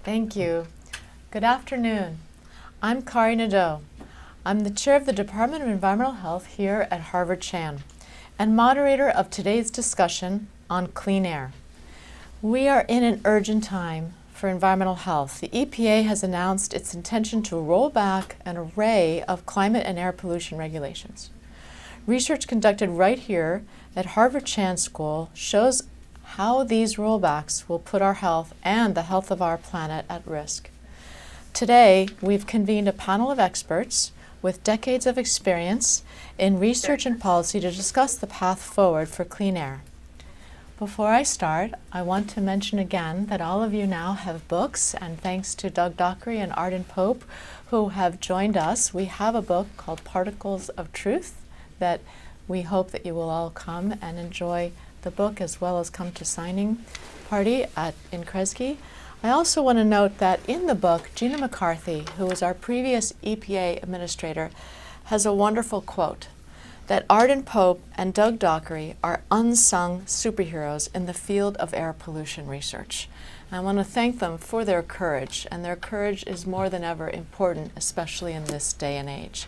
Thank you. Good afternoon. I'm Kari Nadeau. I'm the chair of the Department of Environmental Health here at Harvard-Chan and moderator of today's discussion on clean air. We are in an urgent time for environmental health. The EPA has announced its intention to roll back an array of climate and air pollution regulations. Research conducted right here at Harvard-Chan School shows how these rollbacks will put our health and the health of our planet at risk. Today, we've convened a panel of experts with decades of experience in research and policy to discuss the path forward for clean air. Before I start, I want to mention again that all of you now have books, and thanks to Doug Dockery and Arden Pope, who have joined us, we have a book called Particles of Truth that we hope that you will all come and enjoy the book as well as come to signing party in Kresge. I also want to note that in the book, Gina McCarthy, who was our previous EPA administrator, has a wonderful quote that Arden Pope and Doug Dockery are unsung superheroes in the field of air pollution research. And I want to thank them for their courage, and their courage is more than ever important, especially in this day and age.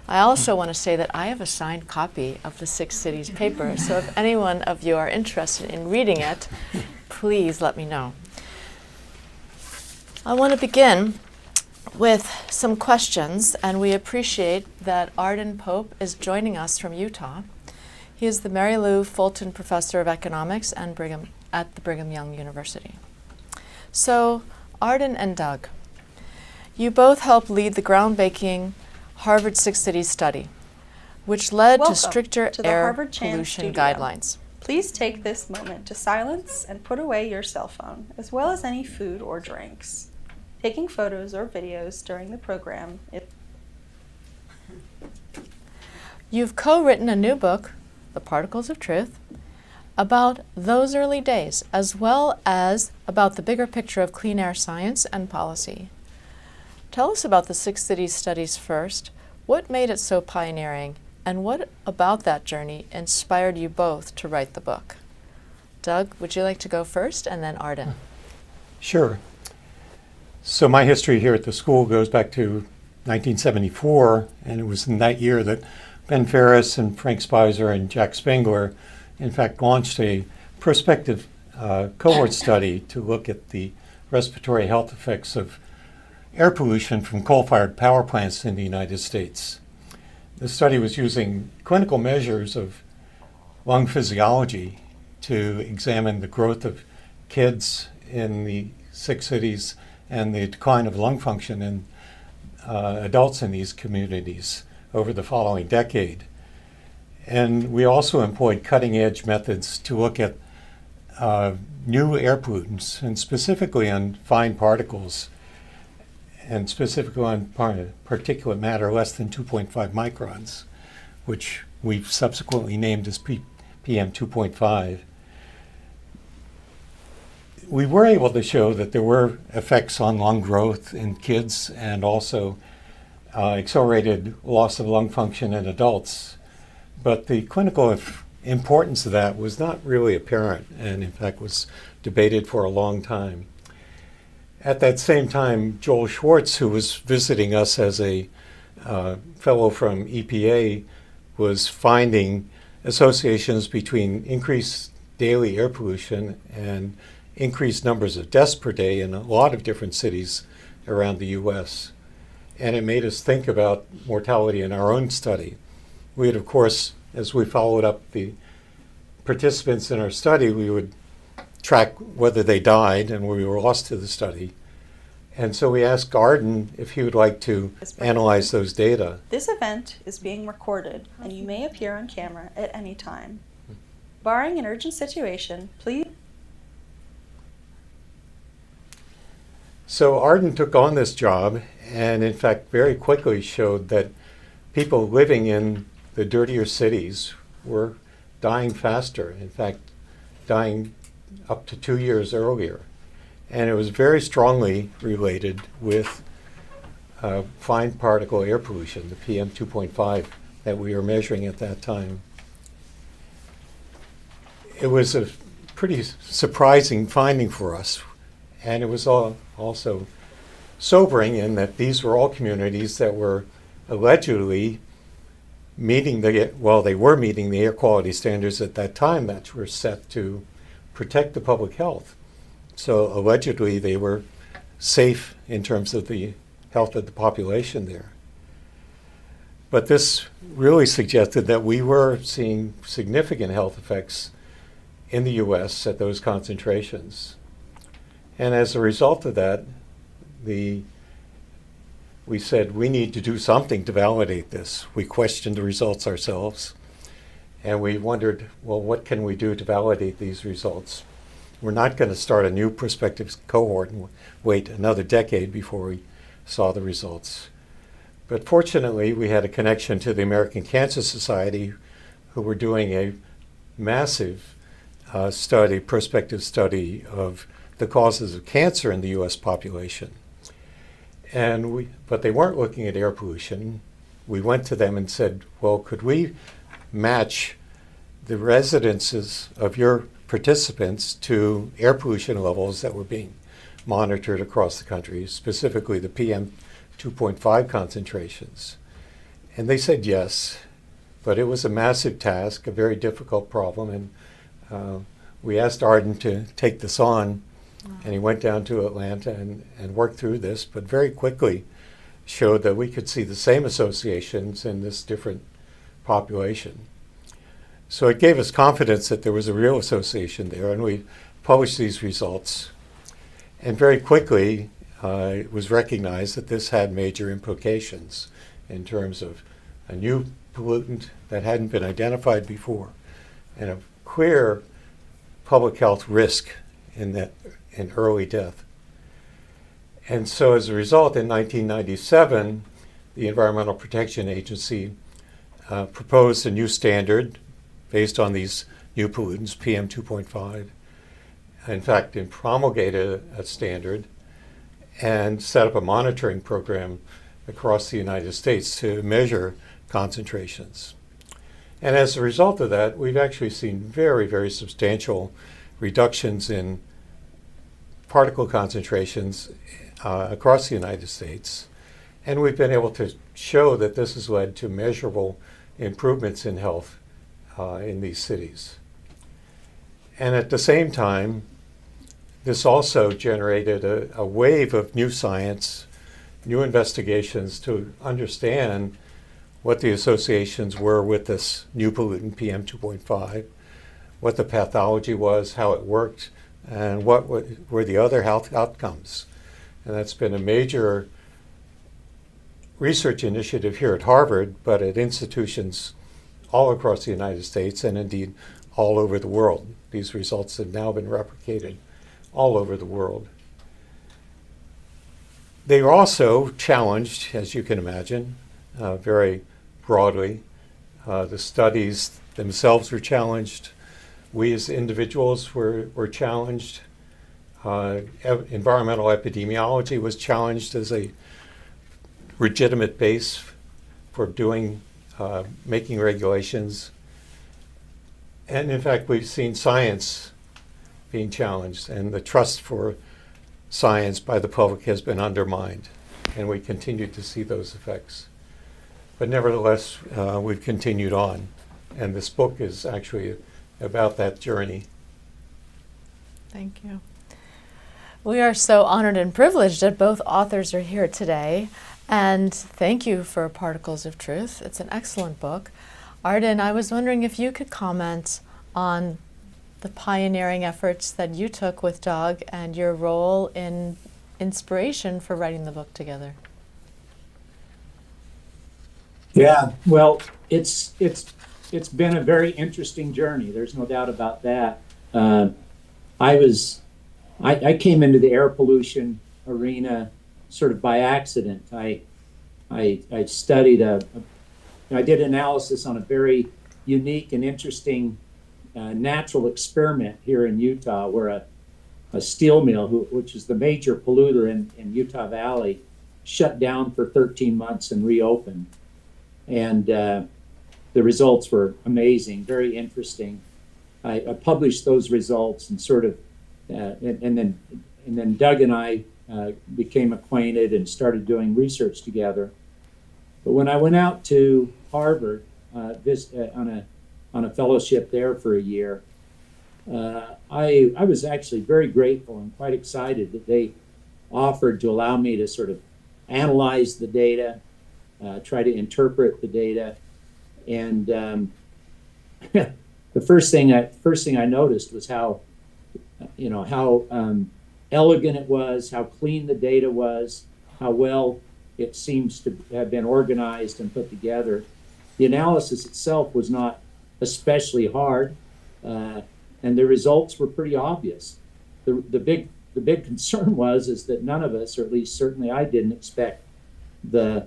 I also want to say that I have a signed copy of the Six Cities paper, so if any one of you are interested in reading it, please let me know. I want to begin with some questions, and we appreciate that Arden Pope is joining us from Utah. He is the Mary Lou Fulton Professor of Economics and at the Brigham Young University. So, Arden and Doug, you both helped lead the groundbreaking Harvard Six Cities study, which led to stricter air pollution guidelines. Please take this moment to silence and put away your cell phone, as well as any food or drinks. Taking photos or videos during the program. You've co-written a new book, The Particles of Truth, about those early days, as well as about the bigger picture of clean air science and policy. Tell us about the Six Cities studies first. What made it so pioneering, and what about that journey inspired you both to write the book? Doug, would you like to go first, and then Arden? Sure. So my history here at the school goes back to 1974, and it was in that year that Ben Ferris and Frank Spicer and Jack Spengler, in fact, launched a prospective cohort study to look at the respiratory health effects of air pollution from coal-fired power plants in the United States. The study was using clinical measures of lung physiology to examine the growth of kids in the Six Cities and the decline of lung function in adults in these communities over the following decade. And we also employed cutting-edge methods to look at new air pollutants, and specifically on fine particles, and specifically on particulate matter less than 2.5 microns, which we've subsequently named as PM 2.5. We were able to show that there were effects on lung growth in kids and also accelerated loss of lung function in adults. But the clinical importance of that was not really apparent, and in fact was debated for a long time. At that same time, Joel Schwartz, who was visiting us as a fellow from EPA, was finding associations between increased daily air pollution and increased numbers of deaths per day in a lot of different cities around the U.S. And it made us think about mortality in our own study. We had, of course, as we followed up the participants in our study, we would track whether they died and we were lost to the study. And so we asked Arden if he would like to analyze those data. This event is being recorded, and you may appear on camera at any time. Barring an urgent situation, please. So Arden took on this job and in fact very quickly showed that people living in the dirtier cities were dying faster, in fact dying up to 2 years earlier. And it was very strongly related with fine particle air pollution, the PM 2.5 that we were measuring at that time. It was a pretty surprising finding for us. And it was also sobering in that these were all communities that were allegedly meeting they were meeting the air quality standards at that time that were set to protect the public health. So allegedly they were safe in terms of the health of the population there. But this really suggested that we were seeing significant health effects in the US at those concentrations. And as a result of that, we said we need to do something to validate this. We questioned the results ourselves, and we wondered, well, what can we do to validate these results? We're not going to start a new prospective cohort and wait another decade before we saw the results. But fortunately, we had a connection to the American Cancer Society, who were doing a massive prospective study of the causes of cancer in the US population. But they weren't looking at air pollution. We went to them and said, well, could we match the residences of your participants to air pollution levels that were being monitored across the country, specifically the PM 2.5 concentrations? And they said yes, but it was a massive task, a very difficult problem, and we asked Arden to take this on. And he went down to Atlanta and worked through this, but very quickly showed that we could see the same associations in this different population. So it gave us confidence that there was a real association there, and we published these results. And very quickly, it was recognized that this had major implications in terms of a new pollutant that hadn't been identified before, and a clear public health risk in early death. And so as a result, in 1997, the Environmental Protection Agency proposed a new standard based on these new pollutants, PM 2.5. In fact, it promulgated a standard and set up a monitoring program across the United States to measure concentrations. And as a result of that, we've actually seen very, very substantial reductions in particle concentrations across the United States. And we've been able to show that this has led to measurable improvements in health in these cities. And at the same time, this also generated a wave of new science, new investigations to understand what the associations were with this new pollutant, PM 2.5, what the pathology was, how it worked, and what were the other health outcomes. And that's been a major research initiative here at Harvard, but at institutions all across the United States and indeed all over the world. These results have now been replicated all over the world. They were also challenged, as you can imagine, very broadly. The studies themselves were challenged. We as individuals were challenged. Environmental epidemiology was challenged as a legitimate base for making regulations. And in fact, we've seen science being challenged, and the trust for science by the public has been undermined, and we continue to see those effects. But nevertheless, we've continued on, and this book is actually about that journey. Thank you. We are so honored and privileged that both authors are here today, and thank you for Particles of Truth. It's an excellent book. Arden, I was wondering if you could comment on the pioneering efforts that you took with Doug and your role in inspiration for writing the book together. Yeah, well, it's been a very interesting journey. There's no doubt about that. I came into the air pollution arena sort of by accident. I studied I did analysis on a very unique and interesting natural experiment here in Utah, where a steel mill, which is the major polluter in Utah Valley, shut down for 13 months and reopened. And the results were amazing, very interesting. I published those results and sort of, and then then Doug and I became acquainted and started doing research together. But when I went out to Harvard on a fellowship there for a year, I was actually very grateful and quite excited that they offered to allow me to sort of analyze the data, try to interpret the data, and the first thing I noticed was how elegant it was, how clean the data was, how well it seems to have been organized and put together. The analysis itself was not especially hard, and the results were pretty obvious. The big concern is that none of us, or at least certainly I didn't expect the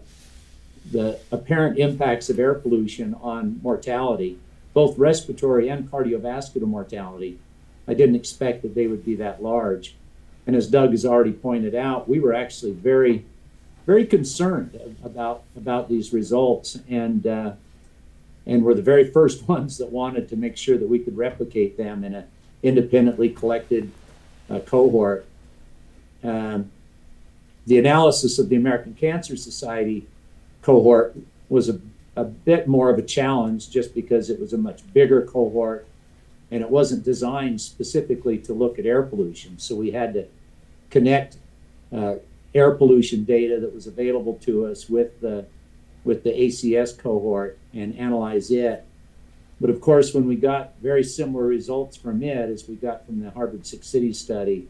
apparent impacts of air pollution on mortality, both respiratory and cardiovascular mortality. I didn't expect that they would be that large. And as Doug has already pointed out, we were actually very, very concerned about these results, and were the very first ones that wanted to make sure that we could replicate them in an independently collected cohort. The analysis of the American Cancer Society cohort was a bit more of a challenge, just because it was a much bigger cohort and it wasn't designed specifically to look at air pollution. So we had to connect air pollution data that was available to us with the ACS cohort and analyze it. But of course, when we got very similar results from it as we got from the Harvard Six Cities study,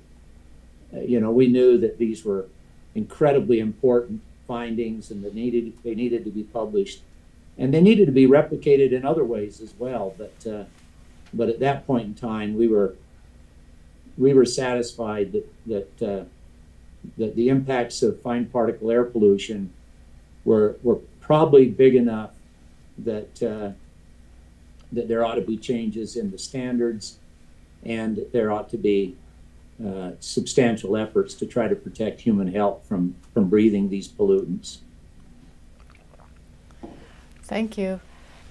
we knew that these were incredibly important findings and they needed to be published, and they needed to be replicated in other ways as well. But at that point in time, we were satisfied that the impacts of fine particle air pollution were probably big enough that there ought to be changes in the standards, and there ought to be substantial efforts to try to protect human health from breathing these pollutants. Thank you.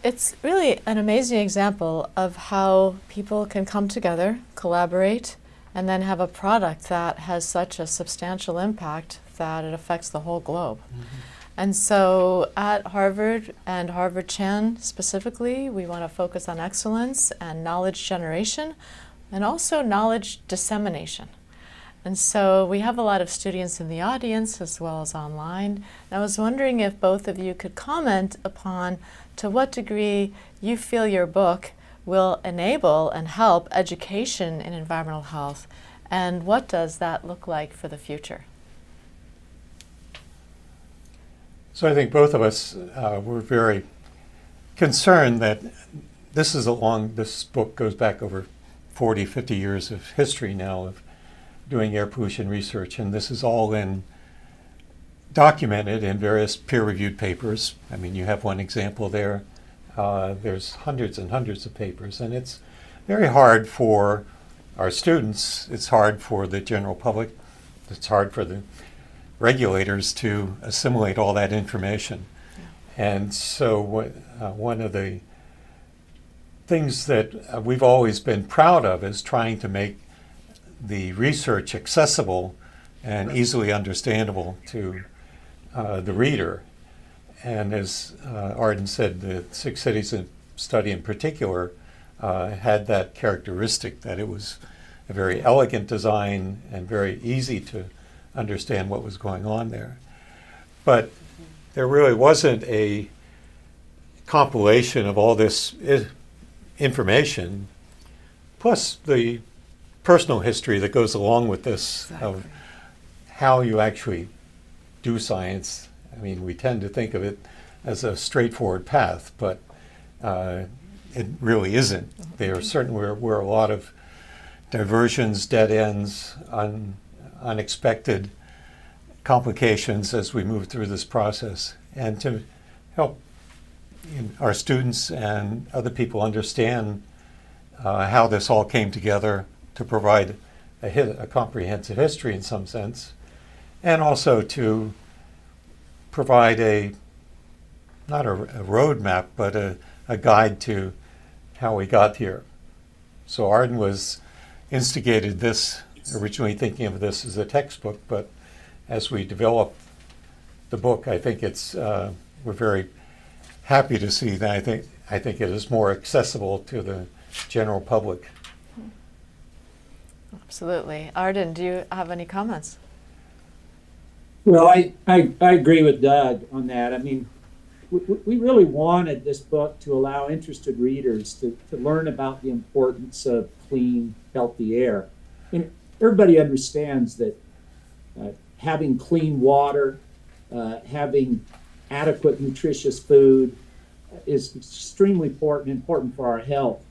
It's really an amazing example of how people can come together, collaborate, and then have a product that has such a substantial impact that it affects the whole globe. Mm-hmm. And so at Harvard and Harvard Chan specifically, we want to focus on excellence and knowledge generation and also knowledge dissemination. And so we have a lot of students in the audience as well as online. And I was wondering if both of you could comment upon to what degree you feel your book will enable and help education in environmental health, and what does that look like for the future? So I think both of us were very concerned that this book goes back over 40, 50 years of history now of doing air pollution research, and this is all documented in various peer-reviewed papers. I mean, you have one example there. There's hundreds and hundreds of papers, and it's very hard for our students. It's hard for the general public. It's hard for the regulators to assimilate all that information. Yeah. And so one of the things that we've always been proud of is trying to make the research accessible and easily understandable to the reader. And as Arden said, the Six Cities study in particular had that characteristic that it was a very elegant design and very easy to understand what was going on there. But there really wasn't a compilation of all this information, plus the personal history that goes along with this. Exactly. Of how you actually do science. I mean, we tend to think of it as a straightforward path, but it really isn't. Mm-hmm. There certainly were a lot of diversions, dead ends, unexpected complications as we move through this process. And to help our students and other people understand how this all came together to provide a comprehensive history in some sense, and also to provide not a roadmap, but a guide to how we got here. So Arden instigated this originally thinking of this as a textbook, but as we develop the book, I think we're very happy to see that. I think it is more accessible to the general public. Absolutely. Arden, do you have any comments? Well, I agree with Doug on that. I mean, we really wanted this book to allow interested readers to learn about the importance of clean, healthy air. And everybody understands that having clean water, having adequate nutritious food is extremely important for our health.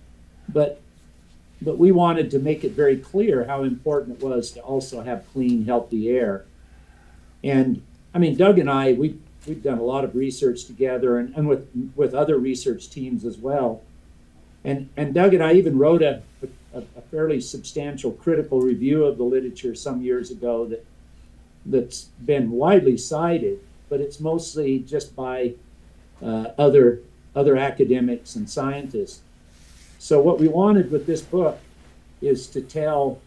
But we wanted to make it very clear how important it was to also have clean, healthy air. And I mean, Doug and I, we've done a lot of research together and with other research teams as well. And Doug and I even wrote a fairly substantial critical review of the literature some years ago that's been widely cited, but it's mostly just by other academics and scientists. So what we wanted with this book is to tell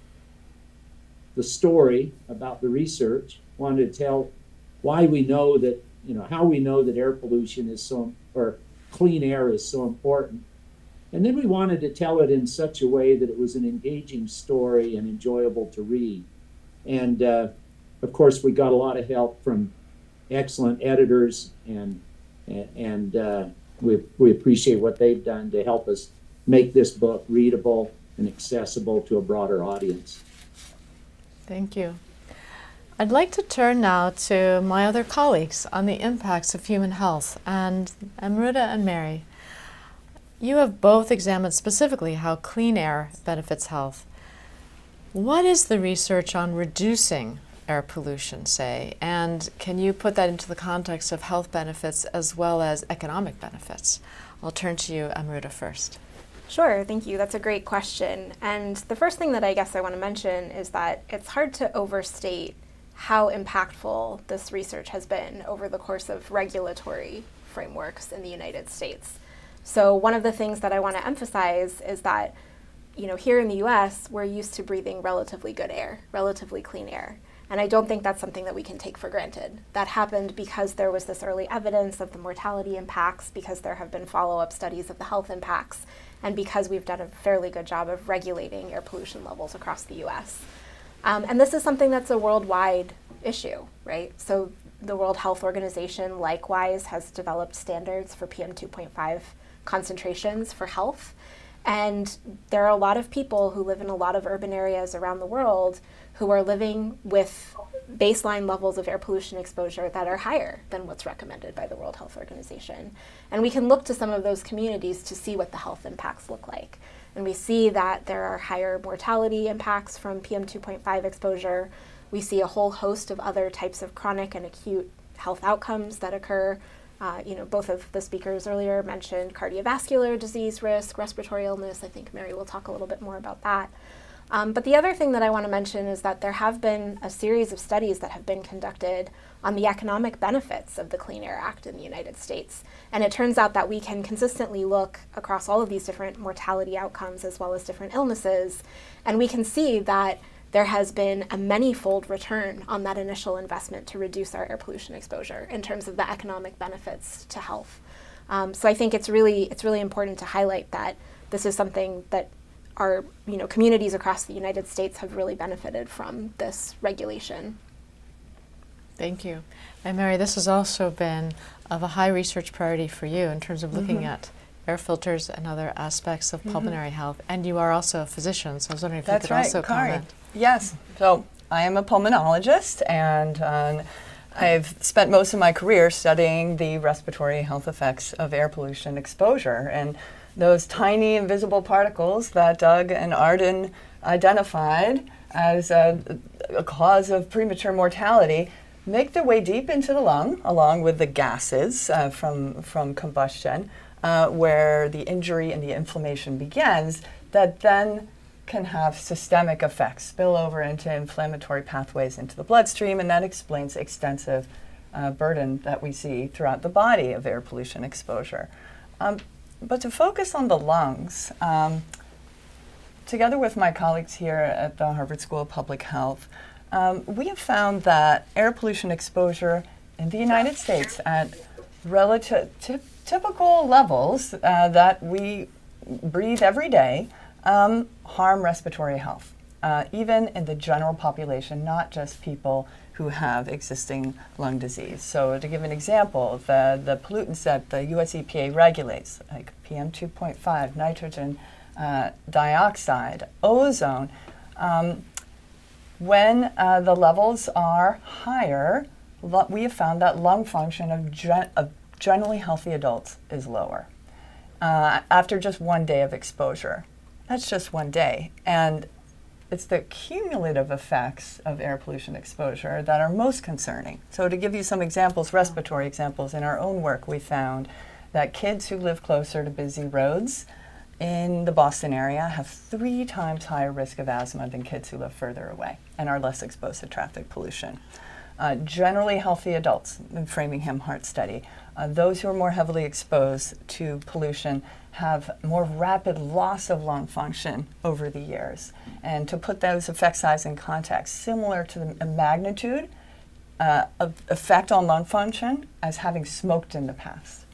the story about the research, wanted to tell why we know that, how we know that air pollution is or clean air is so important. And then we wanted to tell it in such a way that it was an engaging story and enjoyable to read. And of course, we got a lot of help from excellent editors, and we appreciate what they've done to help us make this book readable and accessible to a broader audience. Thank you. I'd like to turn now to my other colleagues on the impacts of human health, and Amruta and Mary. You have both examined specifically how clean air benefits health. What is the research on reducing air pollution, say, and can you put that into the context of health benefits as well as economic benefits? I'll turn to you, Amruta, first. Sure, thank you. That's a great question. And the first thing that I guess I want to mention is that it's hard to overstate how impactful this research has been over the course of regulatory frameworks in the United States. So one of the things that I want to emphasize is that, here in the US, we're used to breathing relatively good air, relatively clean air. And I don't think that's something that we can take for granted. That happened because there was this early evidence of the mortality impacts, because there have been follow-up studies of the health impacts, and because we've done a fairly good job of regulating air pollution levels across the US. And this is something that's a worldwide issue, right? So the World Health Organization likewise has developed standards for PM 2.5 concentrations for health. And there are a lot of people who live in a lot of urban areas around the world who are living with baseline levels of air pollution exposure that are higher than what's recommended by the World Health Organization. And we can look to some of those communities to see what the health impacts look like. And we see that there are higher mortality impacts from PM 2.5 exposure. We see a whole host of other types of chronic and acute health outcomes that occur. Both of the speakers earlier mentioned cardiovascular disease risk, respiratory illness. I think Mary will talk a little bit more about that. But the other thing that I want to mention is that there have been a series of studies that have been conducted on the economic benefits of the Clean Air Act in the United States. And it turns out that we can consistently look across all of these different mortality outcomes as well as different illnesses, and we can see that there has been a many-fold return on that initial investment to reduce our air pollution exposure in terms of the economic benefits to health. So I think it's really important to highlight that this is something that our communities across the United States have really benefited from this regulation. Thank you. And Mary, this has also been of a high research priority for you in terms of looking at air filters and other aspects of pulmonary health. And you are also a physician, so I was wondering if you could also comment. Yes. So I am a pulmonologist, and I've spent most of my career studying the respiratory health effects of air pollution exposure. And those tiny invisible particles that Doug and Arden identified as a cause of premature mortality make their way deep into the lung, along with the gases from combustion, where the injury and the inflammation begins, that then can have systemic effects, spill over into inflammatory pathways into the bloodstream, and that explains extensive burden that we see throughout the body of air pollution exposure. But to focus on the lungs, together with my colleagues here at the Harvard School of Public Health, we have found that air pollution exposure in the United States at relative typical levels that we breathe every day harm respiratory health, even in the general population, not just people who have existing lung disease. So to give an example, the pollutants that the US EPA regulates, like PM 2.5, nitrogen dioxide, ozone, when the levels are higher, we have found that lung function of generally healthy adults is lower after just 1 day of exposure. That's just 1 day. And it's the cumulative effects of air pollution exposure that are most concerning. So to give you some examples, respiratory examples, in our own work, we found that kids who live closer to busy roads in the Boston area have 3 times higher risk of asthma than kids who live further away and are less exposed to traffic pollution. Generally healthy adults, in Framingham Heart Study, those who are more heavily exposed to pollution have more rapid loss of lung function over the years. And to put those effect size in context, similar to the magnitude of effect on lung function as having smoked in the past.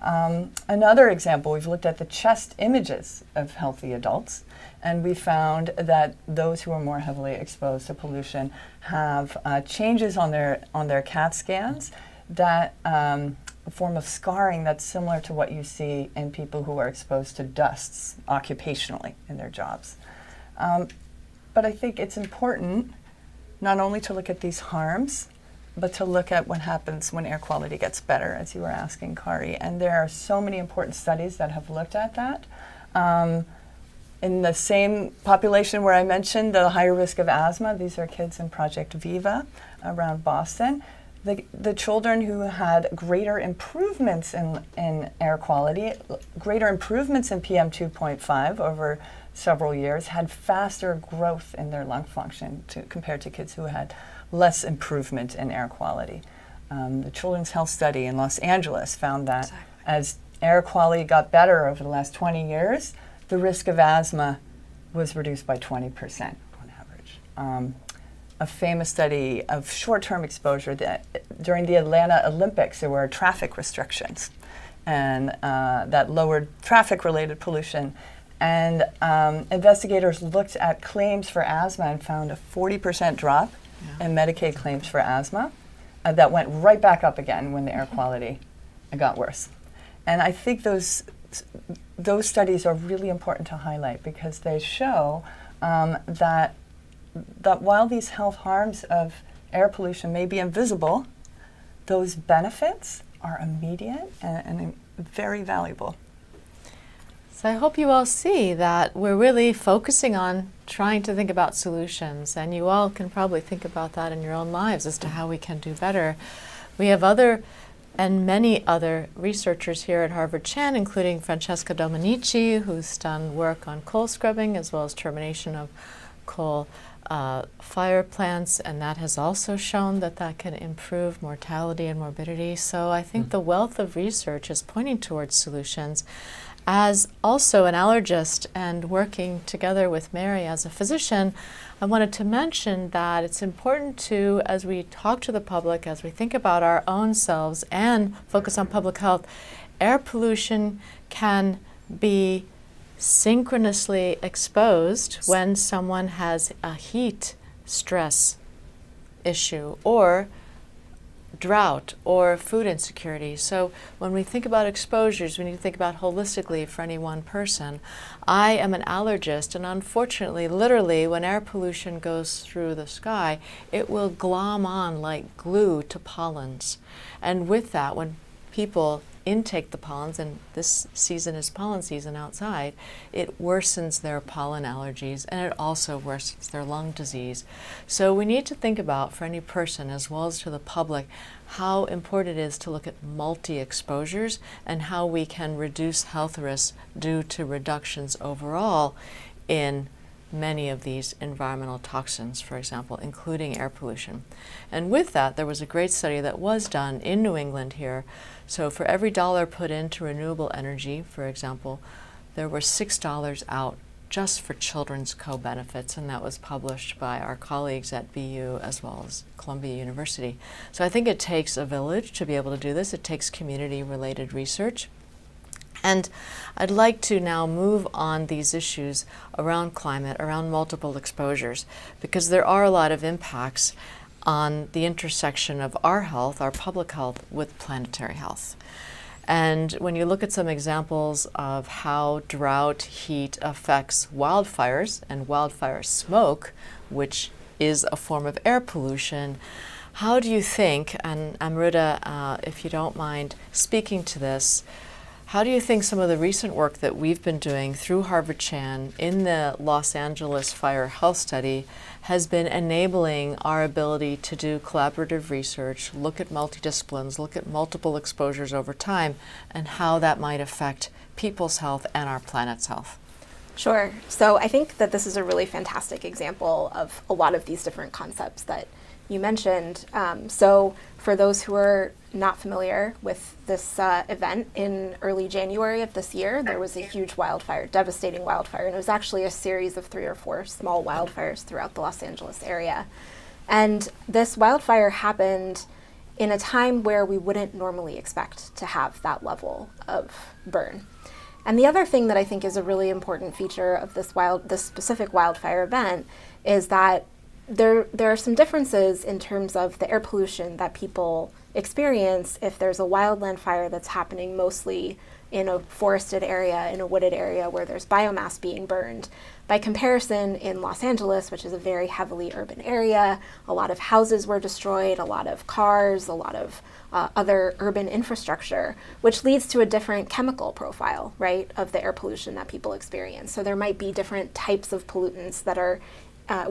Another example, we've looked at the chest images of healthy adults, and we found that those who are more heavily exposed to pollution have changes on their CAT scans that a form of scarring that's similar to what you see in people who are exposed to dusts occupationally in their jobs. But I think it's important not only to look at these harms, but to look at what happens when air quality gets better, as you were asking, Kari. And there are so many important studies that have looked at that. In the same population where I mentioned the higher risk of asthma, these are kids in Project Viva around Boston. The children who had greater improvements in air quality, greater improvements in PM 2.5 over several years, had faster growth in their lung function compared to kids who had less improvement in air quality. The Children's Health Study in Los Angeles found that as air quality got better over the last 20 years, the risk of asthma was reduced by 20% on average. A famous study of short-term exposure that during the Atlanta Olympics there were traffic restrictions, and that lowered traffic-related pollution. And investigators looked at claims for asthma and found a 40% drop in Medicaid claims for asthma that went right back up again when the air quality got worse. And I think those studies are really important to highlight because they show that while these health harms of air pollution may be invisible, those benefits are immediate and very valuable. So I hope you all see that we're really focusing on trying to think about solutions, and you all can probably think about that in your own lives as to how we can do better. We have other and many other researchers here at Harvard Chan, including Francesca Dominici, who's done work on coal scrubbing as well as termination of coal fire plants, and that has also shown that that can improve mortality and morbidity. So I think the wealth of research is pointing towards solutions. As also an allergist and working together with Mary as a physician, I wanted to mention that it's important to, as we talk to the public, as we think about our own selves and focus on public health, air pollution can be synchronously exposed when someone has a heat stress issue or drought or food insecurity. So when we think about exposures, we need to think about holistically for any one person. I am an allergist, and unfortunately, literally, when air pollution goes through the sky, it will glom on like glue to pollens. And with that, when people intake the pollens, and this season is pollen season outside, it worsens their pollen allergies, and it also worsens their lung disease. So we need to think about, for any person as well as to the public, how important it is to look at multi-exposures and how we can reduce health risks due to reductions overall in many of these environmental toxins, for example, including air pollution. And with that, there was a great study that was done in New England here. So for every dollar put into renewable energy, for example, there were $6 out just for children's co-benefits, and that was published by our colleagues at BU as well as Columbia University. So I think it takes a village to be able to do this. It takes community-related research. And I'd like to now move on these issues around climate, around multiple exposures, because there are a lot of impacts on the intersection of our health, our public health, with planetary health. And when you look at some examples of how drought, heat affects wildfires and wildfire smoke, which is a form of air pollution, how do you think, and Amruta, if you don't mind speaking to this, how do you think some of the recent work that we've been doing through Harvard Chan in the Los Angeles Fire Health Study has been enabling our ability to do collaborative research, look at multidisciplines, look at multiple exposures over time, and how that might affect people's health and our planet's health? Sure. So I think that this is a really fantastic example of a lot of these different concepts that you mentioned. So for those who are not familiar with this event, in early January of this year, there was a huge wildfire, devastating wildfire, and it was actually a series of 3 or 4 small wildfires throughout the Los Angeles area. And this wildfire happened in a time where we wouldn't normally expect to have that level of burn. And the other thing that I think is a really important feature of this specific wildfire event is that there are some differences in terms of the air pollution that people experience if there's a wildland fire that's happening mostly in a forested area, in a wooded area where there's biomass being burned. By comparison, in Los Angeles, which is a very heavily urban area, a lot of houses were destroyed, a lot of cars, a lot of other urban infrastructure, which leads to a different chemical profile, right, of the air pollution that people experience. So there might be different types of pollutants that are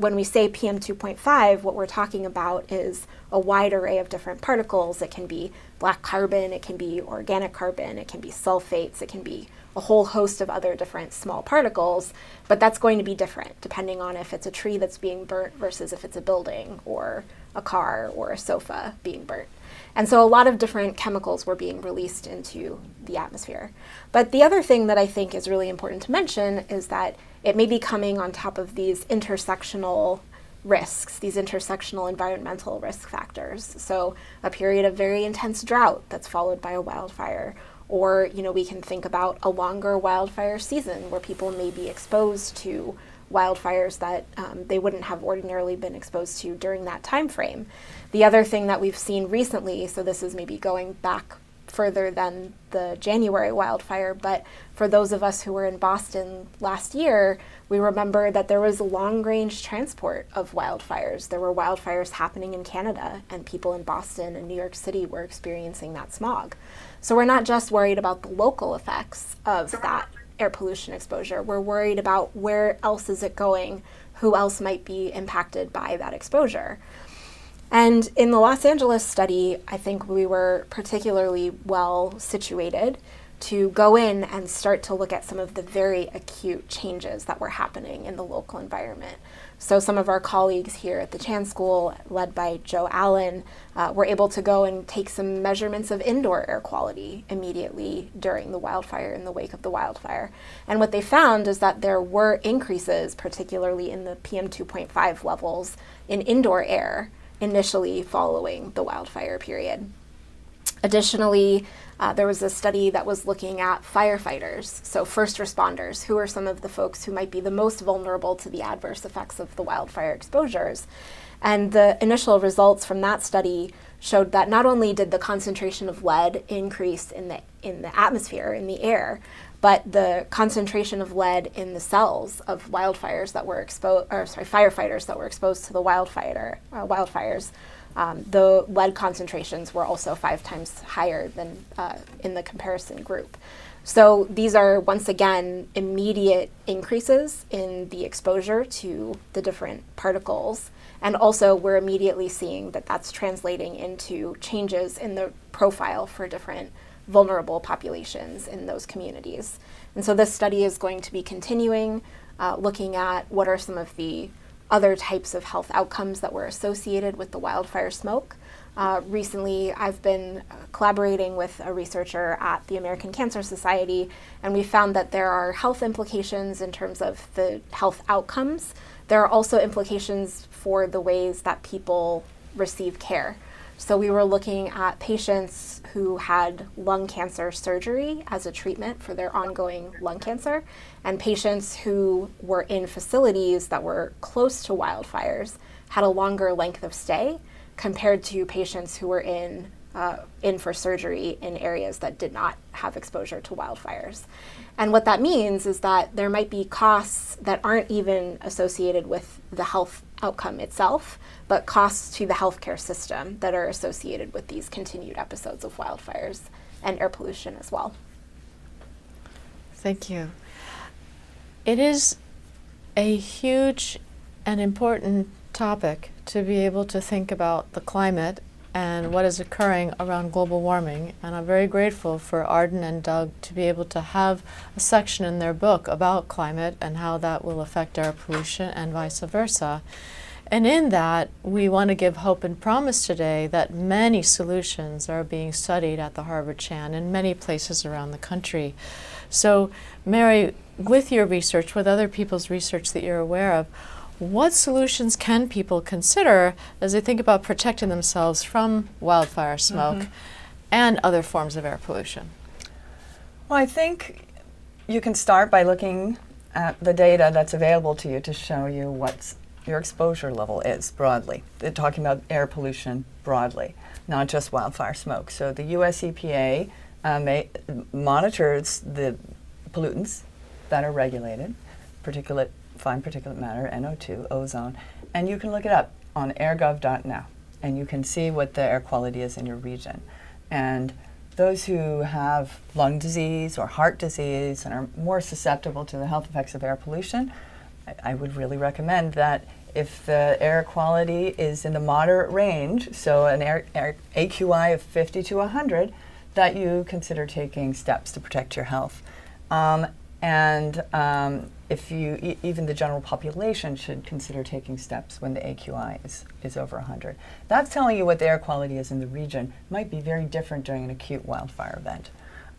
when we say PM 2.5, what we're talking about is a wide array of different particles. It can be black carbon, it can be organic carbon, it can be sulfates, it can be a whole host of other different small particles, but that's going to be different depending on if it's a tree that's being burnt versus if it's a building or a car or a sofa being burnt. And so a lot of different chemicals were being released into the atmosphere. But the other thing that I think is really important to mention is that it may be coming on top of these intersectional risks, these intersectional environmental risk factors. So a period of very intense drought that's followed by a wildfire, or we can think about a longer wildfire season where people may be exposed to wildfires that they wouldn't have ordinarily been exposed to during that time frame. The other thing that we've seen recently, so this is maybe going back further than the January wildfire, but for those of us who were in Boston last year, we remember that there was long-range transport of wildfires. There were wildfires happening in Canada, and people in Boston and New York City were experiencing that smog. So we're not just worried about the local effects of that air pollution exposure. We're worried about where else is it going, who else might be impacted by that exposure. And in the Los Angeles study, I think we were particularly well situated to go in and start to look at some of the very acute changes that were happening in the local environment. So some of our colleagues here at the Chan School, led by Joe Allen, were able to go and take some measurements of indoor air quality immediately during the wildfire, in the wake of the wildfire. And what they found is that there were increases, particularly in the PM 2.5 levels in indoor air, initially following the wildfire period. Additionally, there was a study that was looking at firefighters, so first responders, who are some of the folks who might be the most vulnerable to the adverse effects of the wildfire exposures. And the initial results from that study showed that not only did the concentration of lead increase in the atmosphere, in the air, but the concentration of lead in the cells of firefighters that were exposed to the wildfires, the lead concentrations were also 5 times higher than in the comparison group. So these are, once again, immediate increases in the exposure to the different particles. And also, we're immediately seeing that that's translating into changes in the profile for different vulnerable populations in those communities. And so this study is going to be continuing, looking at what are some of the other types of health outcomes that were associated with the wildfire smoke. Recently, I've been collaborating with a researcher at the American Cancer Society, and we found that there are health implications in terms of the health outcomes. There are also implications for the ways that people receive care. So we were looking at patients who had lung cancer surgery as a treatment for their ongoing lung cancer, and patients who were in facilities that were close to wildfires had a longer length of stay compared to patients who were in for surgery in areas that did not have exposure to wildfires. And what that means is that there might be costs that aren't even associated with the health outcome itself, but costs to the healthcare system that are associated with these continued episodes of wildfires and air pollution as well. Thank you. It is a huge and important topic to be able to think about the climate and what is occurring around global warming. And I'm very grateful for Arden and Doug to be able to have a section in their book about climate and how that will affect air pollution and vice versa. And in that, we want to give hope and promise today that many solutions are being studied at the Harvard Chan in many places around the country. So, Mary, with your research, with other people's research that you're aware of, what solutions can people consider as they think about protecting themselves from wildfire smoke and other forms of air pollution? Well, I think you can start by looking at the data that's available to you to show you what your exposure level is broadly. They're talking about air pollution broadly, not just wildfire smoke. So the US EPA monitors the pollutants that are regulated, fine particulate matter, NO2, ozone, and you can look it up on airgov.now, and you can see what the air quality is in your region. And those who have lung disease or heart disease and are more susceptible to the health effects of air pollution, I would really recommend that if the air quality is in the moderate range, so an air AQI of 50 to 100, that you consider taking steps to protect your health. If you, even the general population should consider taking steps when the AQI is over 100. That's telling you what the air quality is in the region. Might be very different during an acute wildfire event.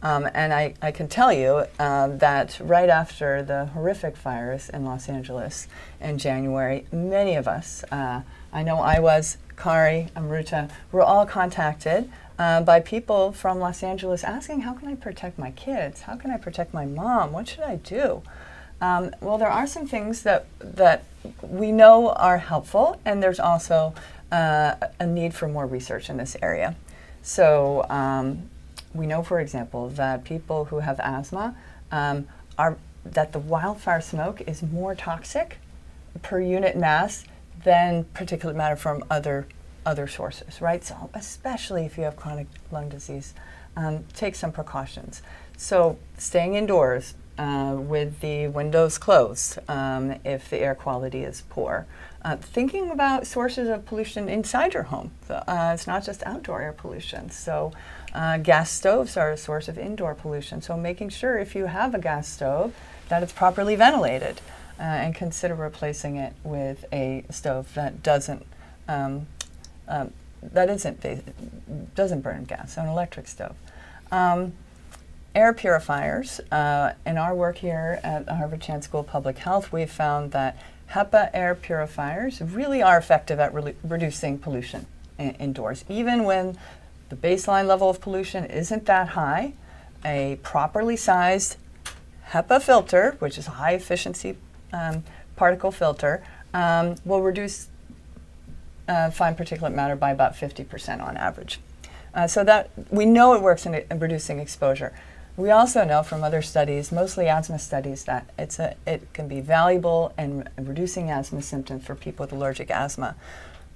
And I can tell you that right after the horrific fires in Los Angeles in January, many of us, I know I was, Kari, Amruta, were all contacted by people from Los Angeles asking, how can I protect my kids? How can I protect my mom? What should I do? Well, there are some things that we know are helpful, and there's also a need for more research in this area. So we know, for example, that people who have asthma that the wildfire smoke is more toxic per unit mass than particulate matter from other sources, right? So especially if you have chronic lung disease, take some precautions. So staying indoors with the windows closed if the air quality is poor. Thinking about sources of pollution inside your home. It's not just outdoor air pollution. So gas stoves are a source of indoor pollution. So making sure if you have a gas stove that it's properly ventilated and consider replacing it with a stove that doesn't burn gas, so an electric stove. Air purifiers. In our work here at the Harvard Chan School of Public Health, we've found that HEPA air purifiers really are effective at reducing pollution indoors. Even when the baseline level of pollution isn't that high, a properly sized HEPA filter, which is a high efficiency particle filter, will reduce fine particulate matter by about 50% on average. So that we know it works in reducing exposure. We also know from other studies, mostly asthma studies, that it can be valuable in reducing asthma symptoms for people with allergic asthma.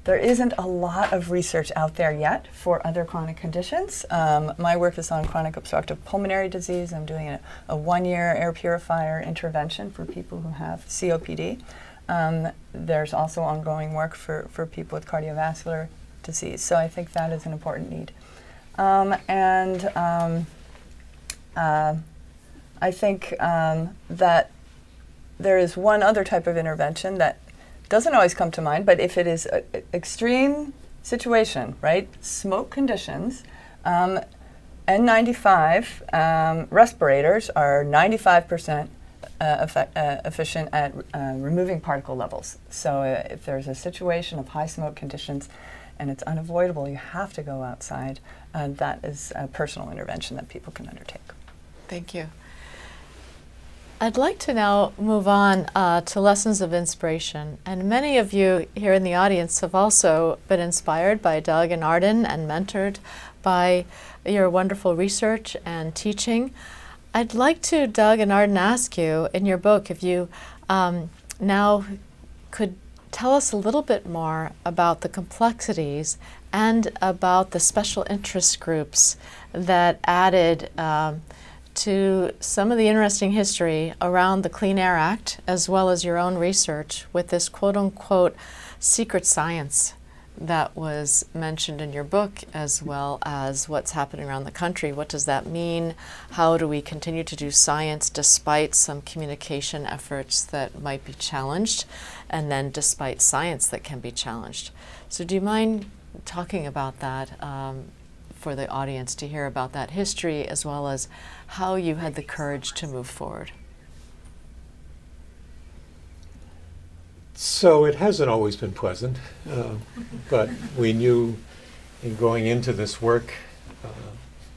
There isn't a lot of research out there yet for other chronic conditions. My work is on chronic obstructive pulmonary disease. I'm doing a one-year air purifier intervention for people who have COPD. There's also ongoing work for people with cardiovascular disease. So I think that is an important need. I think that there is one other type of intervention that doesn't always come to mind, but if it is extreme situation, right? Smoke conditions. N95 respirators are 95% efficient at removing particle levels. So if there's a situation of high smoke conditions and it's unavoidable, you have to go outside, that is a personal intervention that people can undertake. Thank you. I'd like to now move on to lessons of inspiration. And many of you here in the audience have also been inspired by Doug and Arden and mentored by your wonderful research and teaching. I'd like to, Doug and Arden, ask you in your book if you now could tell us a little bit more about the complexities and about the special interest groups that added to some of the interesting history around the Clean Air Act, as well as your own research with this quote-unquote secret science that was mentioned in your book, as well as what's happening around the country. What does that mean? How do we continue to do science despite some communication efforts that might be challenged, and then despite science that can be challenged? So do you mind talking about that for the audience to hear about that history, as well as how you had the courage to move forward? So it hasn't always been pleasant, but we knew in going into this work,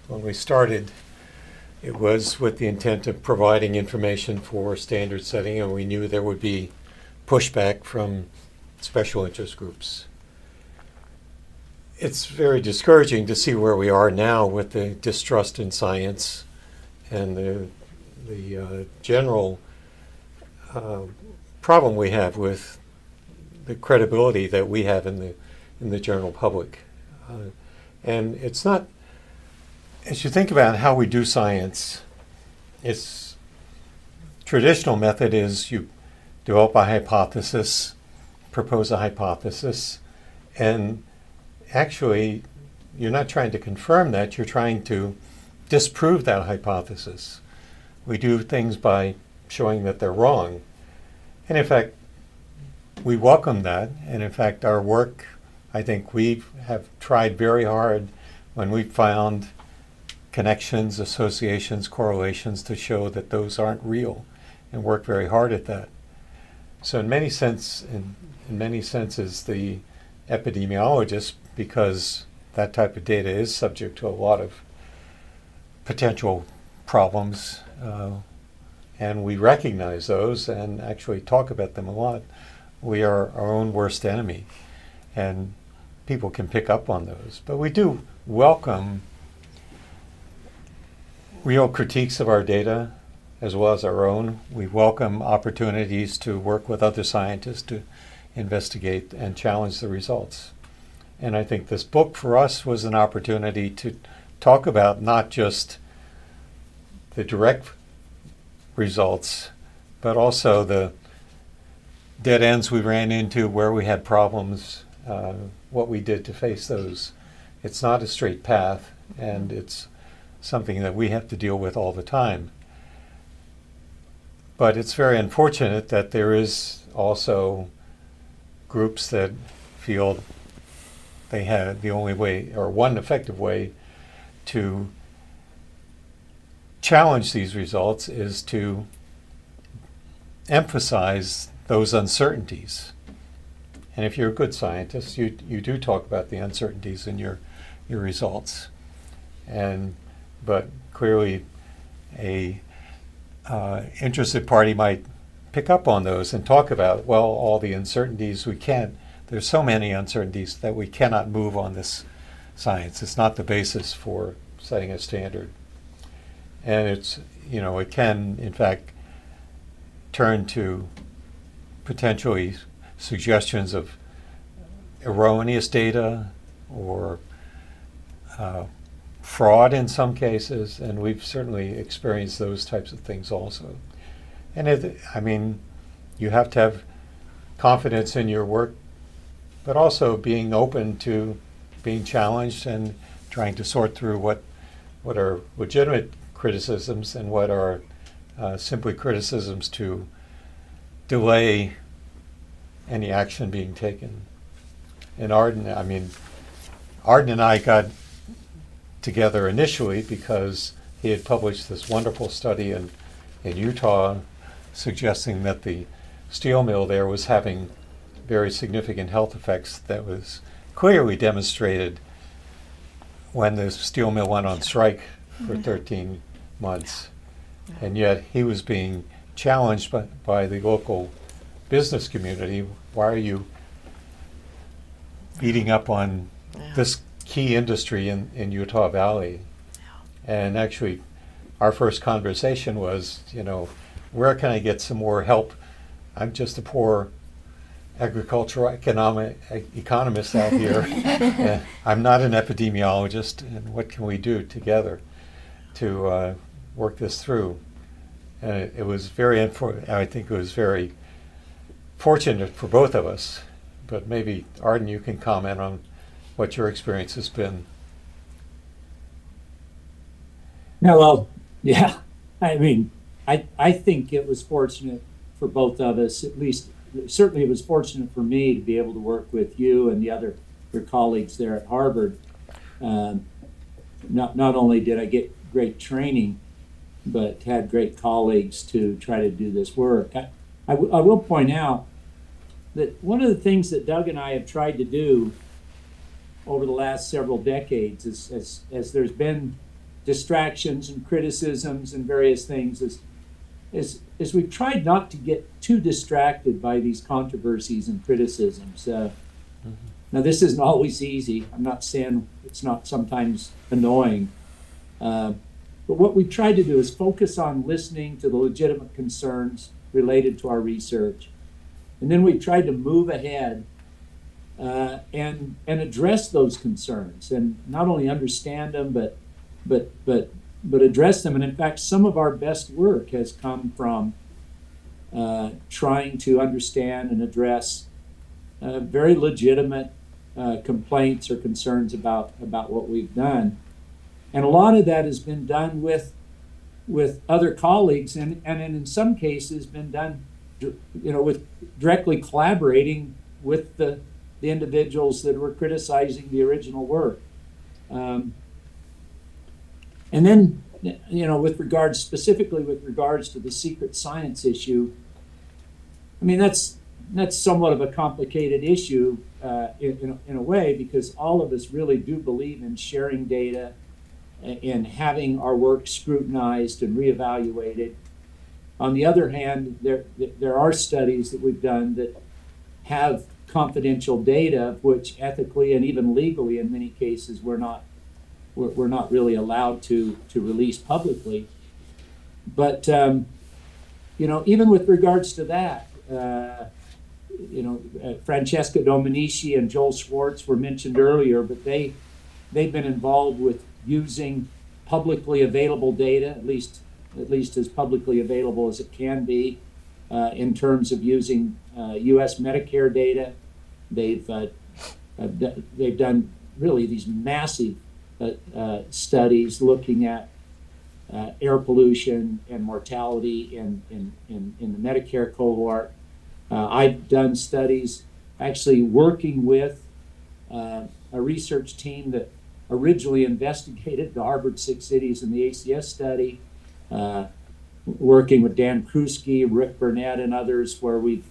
when we started, it was with the intent of providing information for standard setting, and we knew there would be pushback from special interest groups. It's very discouraging to see where we are now with the distrust in science and the general problem we have with the credibility that we have in the general public. And it's not, as you think about how we do science, its traditional method is you develop a hypothesis, propose a hypothesis, and actually you're not trying to confirm that, you're trying to disprove that hypothesis. We do things by showing that they're wrong. And in fact, we welcome that. And in fact, our work, I think we have tried very hard when we found connections, associations, correlations to show that those aren't real, and work very hard at that. So in many senses, the epidemiologist, because that type of data is subject to a lot of potential problems, and we recognize those and actually talk about them a lot. We are our own worst enemy, and people can pick up on those. But we do welcome real critiques of our data as well as our own. We welcome opportunities to work with other scientists to investigate and challenge the results. And I think this book for us was an opportunity to talk about not just the direct results, but also the dead ends we ran into, where we had problems, what we did to face those. It's not a straight path, and it's something that we have to deal with all the time. But it's very unfortunate that there is also groups that feel they have the only way, or one effective way, to challenge these results is to emphasize those uncertainties. And if you're a good scientist, you do talk about the uncertainties in your results. But clearly a interested party might pick up on those and talk about, well, all the uncertainties there's so many uncertainties that we cannot move on this science. It's not the basis for setting a standard. And it can, in fact, turn to potentially suggestions of erroneous data or fraud in some cases, and we've certainly experienced those types of things also. And you have to have confidence in your work, but also being open to being challenged and trying to sort through what are legitimate criticisms and what are simply criticisms to delay any action being taken. In Arden, Arden and I got together initially because he had published this wonderful study in Utah suggesting that the steel mill there was having very significant health effects that was clearly demonstrated when the steel mill went on strike for 13 months. And yet he was being challenged by the local business community. Why are you beating up on this key industry in Utah Valley? And actually, our first conversation was, where can I get some more help? I'm just a poor agricultural economist out here. And I'm not an epidemiologist, and what can we do together to work this through? And it was I think it was very fortunate for both of us. But maybe, Arden, you can comment on what your experience has been. Yeah, well, yeah. I mean, I think it was fortunate for both of us. At least, certainly it was fortunate for me to be able to work with you and your colleagues there at Harvard. Not only did I get great training, but had great colleagues to try to do this work. I will point out that one of the things that Doug and I have tried to do over the last several decades is, as there's been distractions and criticisms and various things, is we've tried not to get too distracted by these controversies and criticisms. Now, this isn't always easy. I'm not saying it's not sometimes annoying. But what we've tried to do is focus on listening to the legitimate concerns related to our research. And then we've tried to move ahead and address those concerns, and not only understand them, but address them. And in fact, some of our best work has come from trying to understand and address very legitimate complaints or concerns about what we've done. And a lot of that has been done with other colleagues, and in some cases been done, with directly collaborating with the individuals that were criticizing the original work. And then, specifically with regards to the secret science issue, I mean, that's somewhat of a complicated issue in a way, because all of us really do believe in sharing data and having our work scrutinized and reevaluated. On the other hand, there are studies that we've done that have confidential data, which ethically and even legally in many cases we're not really allowed to release publicly. But even with regards to that, Francesca Dominici and Joel Schwartz were mentioned earlier, but they've been involved with using publicly available data, at least as publicly available as it can be, in terms of using U.S. Medicare data. They've done really these massive studies looking at air pollution and mortality in the Medicare cohort. I've done studies actually working with a research team that originally investigated the Harvard 6 cities in the ACS study, working with Dan Krusky, Rick Burnett, and others, where we've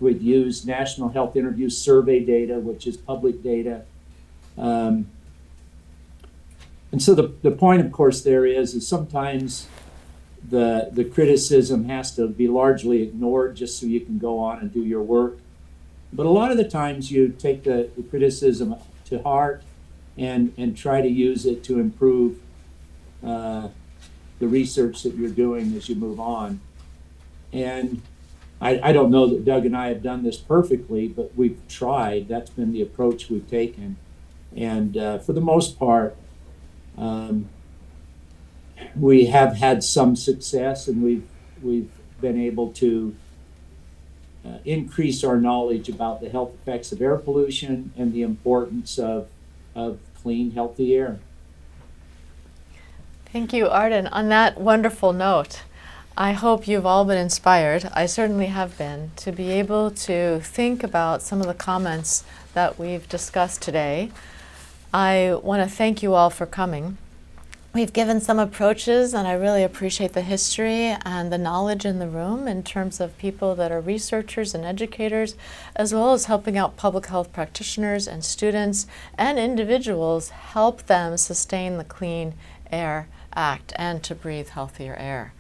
used National Health Interview Survey data, which is public data. And so the point, of course, there is sometimes the criticism has to be largely ignored just so you can go on and do your work. But a lot of the times you take the criticism to heart and try to use it to improve the research that you're doing as you move on. And I don't know that Doug and I have done this perfectly, but we've tried. That's been the approach we've taken. And for the most part, we have had some success, and we've been able to increase our knowledge about the health effects of air pollution and the importance of clean, healthy air. Thank you, Arden. On that wonderful note, I hope you've all been inspired. I certainly have been, to be able to think about some of the comments that we've discussed today. I want to thank you all for coming. We've given some approaches, and I really appreciate the history and the knowledge in the room in terms of people that are researchers and educators, as well as helping out public health practitioners and students and individuals, help them sustain the Clean Air Act and to breathe healthier air.